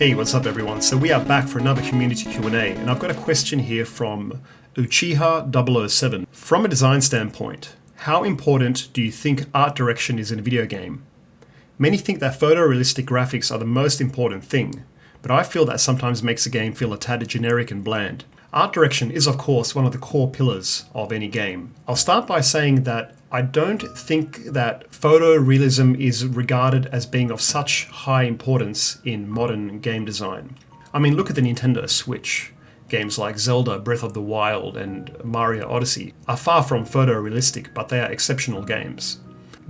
Hey, what's up everyone? So we are back for another community Q&A, and I've got a question here from Uchiha007. From a design standpoint, how important do you think art direction is in a video game? Many think that photorealistic graphics are the most important thing, but I feel that sometimes makes a game feel a tad generic and bland. Art direction is of course one of the core pillars of any game. I'll start by saying that I don't think that photorealism is regarded as being of such high importance in modern game design. I mean, look at the Nintendo Switch. Games like Zelda, Breath of the Wild, and Mario Odyssey are far from photorealistic, but they are exceptional games.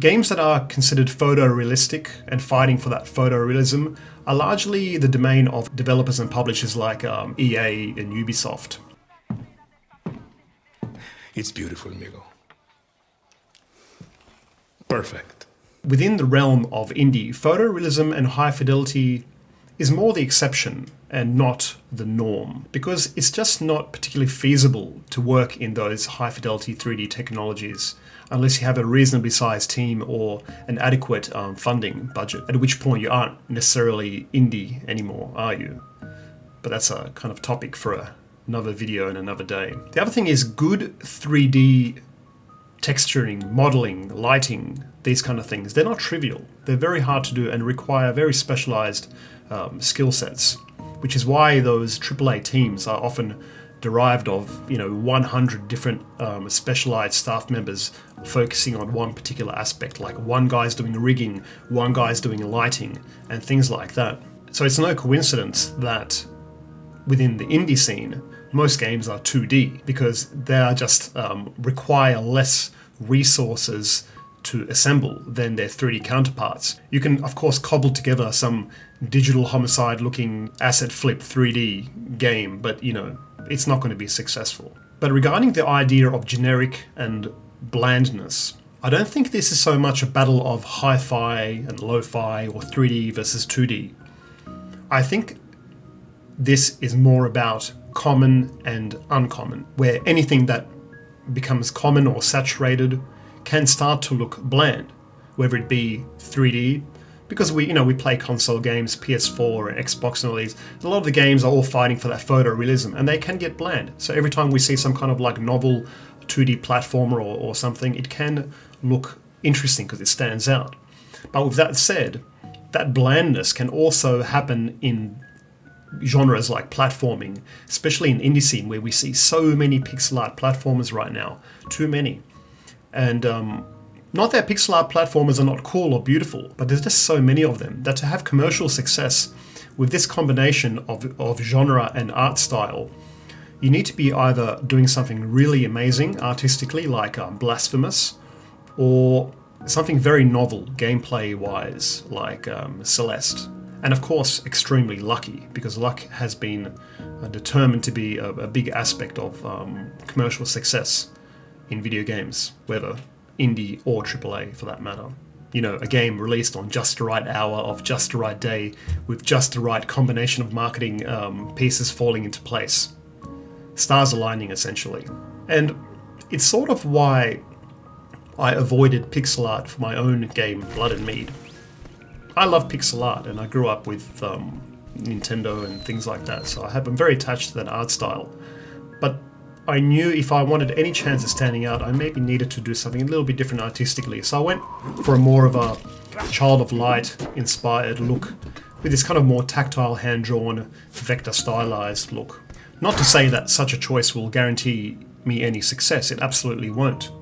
Games that are considered photorealistic and fighting for that photorealism are largely the domain of developers and publishers like EA and Ubisoft. It's beautiful, amigo. Perfect. Within the realm of indie, photorealism and high fidelity is more the exception and not the norm, because it's just not particularly feasible to work in those high fidelity 3D technologies unless you have a reasonably sized team or an adequate funding budget, at which point you aren't necessarily indie anymore, are you? But that's a kind of topic for another video and another day. The other thing is good 3D texturing, modeling, lighting, these kind of things. They're not trivial. They're very hard to do and require very specialized skill sets, which is why those AAA teams are often derived of 100 different specialized staff members focusing on one particular aspect, like one guy's doing rigging, one guy's doing lighting, and things like that. So it's no coincidence that within the indie scene, most games are 2D because they are just require less resources to assemble than their 3D counterparts. You can, of course, cobble together some digital homicide looking asset flip 3D game, but it's not going to be successful. But regarding the idea of generic and blandness, I don't think this is so much a battle of hi-fi and lo-fi or 3D versus 2D. I think this is more about common and uncommon, where anything that becomes common or saturated can start to look bland, whether it be 3D, because we play console games, PS4 and Xbox and all these. A lot of the games are all fighting for that photorealism, and they can get bland. So every time we see some kind of like novel 2D platformer or something, it can look interesting because it stands out. But with that said, that blandness can also happen in genres like platforming, especially in indie scene where we see so many pixel art platformers right now, too many. And not that pixel art platformers are not cool or beautiful, but there's just so many of them that to have commercial success with this combination of genre and art style, you need to be either doing something really amazing artistically like Blasphemous, or something very novel gameplay wise like Celeste. And of course, extremely lucky, because luck has been determined to be a big aspect of commercial success in video games, whether indie or AAA for that matter. A game released on just the right hour of just the right day with just the right combination of marketing pieces falling into place. Stars aligning, essentially. And it's sort of why I avoided pixel art for my own game, Blood and Mead. I love pixel art, and I grew up with Nintendo and things like that, so I'm very attached to that art style. But I knew if I wanted any chance of standing out, I maybe needed to do something a little bit different artistically. So I went for a more of a Child of Light inspired look, with this kind of more tactile, hand-drawn, vector stylized look. Not to say that such a choice will guarantee me any success, it absolutely won't.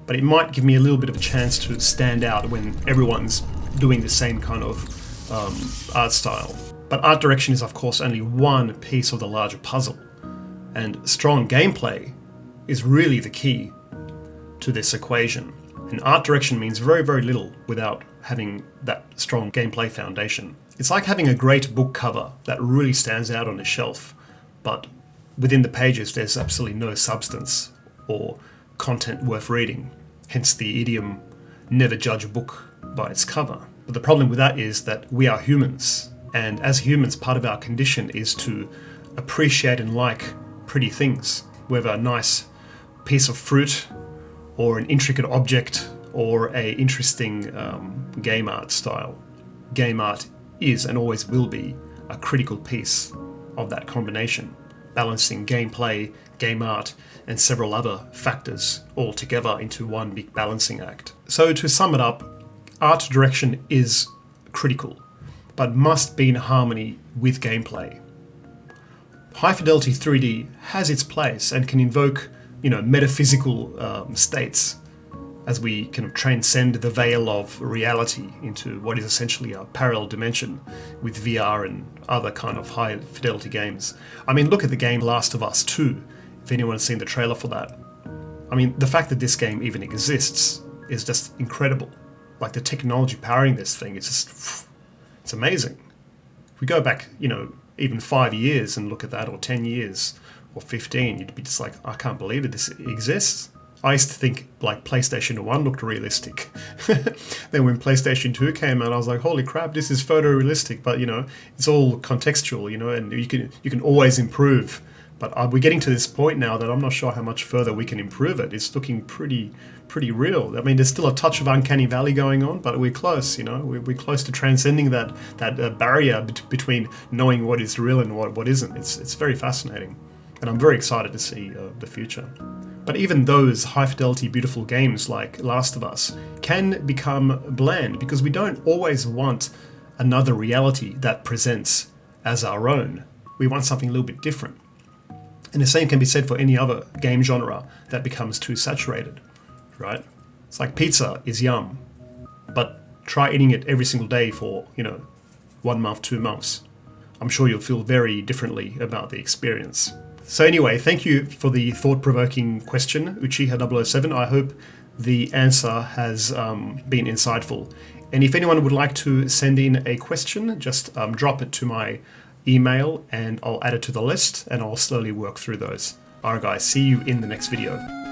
But it might give me a little bit of a chance to stand out when everyone's doing the same kind of art style. But art direction is of course only one piece of the larger puzzle, and strong gameplay is really the key to this equation. And art direction means very, very little without having that strong gameplay foundation. It's like having a great book cover that really stands out on a shelf, but within the pages there's absolutely no substance or content worth reading. Hence the idiom, never judge a book by its cover. But the problem with that is that we are humans, and as humans, part of our condition is to appreciate and like pretty things, whether a nice piece of fruit or an intricate object or a interesting game art style. Game art is and always will be a critical piece of that combination, balancing gameplay, game art, and several other factors all together into one big balancing act. So to sum it up, art direction is critical, but must be in harmony with gameplay. High fidelity 3D has its place and can invoke, metaphysical states as we kind of transcend the veil of reality into what is essentially a parallel dimension with VR and other kind of high fidelity games. I mean, look at the game Last of Us 2, if anyone's seen the trailer for that. I mean, the fact that this game even exists is just incredible. Like, the technology powering this thing is just, it's amazing. If we go back, even 5 years and look at that, or 10 years, or 15, you'd be just like, I can't believe it, this exists. I used to think like PlayStation 1 looked realistic. Then when PlayStation 2 came out, I was like, holy crap, this is photorealistic. But it's all contextual, and you can always improve. But we're getting to this point now that I'm not sure how much further we can improve it. It's looking pretty real. I mean, there's still a touch of uncanny valley going on, but we're close. We're close to transcending that barrier between knowing what is real and what isn't. It's very fascinating, and I'm very excited to see the future. But even those high-fidelity, beautiful games like Last of Us can become bland because we don't always want another reality that presents as our own. We want something a little bit different. And the same can be said for any other game genre that becomes too saturated, right? It's like pizza is yum, but try eating it every single day for, 1 month, 2 months. I'm sure you'll feel very differently about the experience. So anyway, thank you for the thought-provoking question, Uchiha007. I hope the answer has been insightful. And if anyone would like to send in a question, just drop it to my email and I'll add it to the list and I'll slowly work through those. Alright guys, see you in the next video.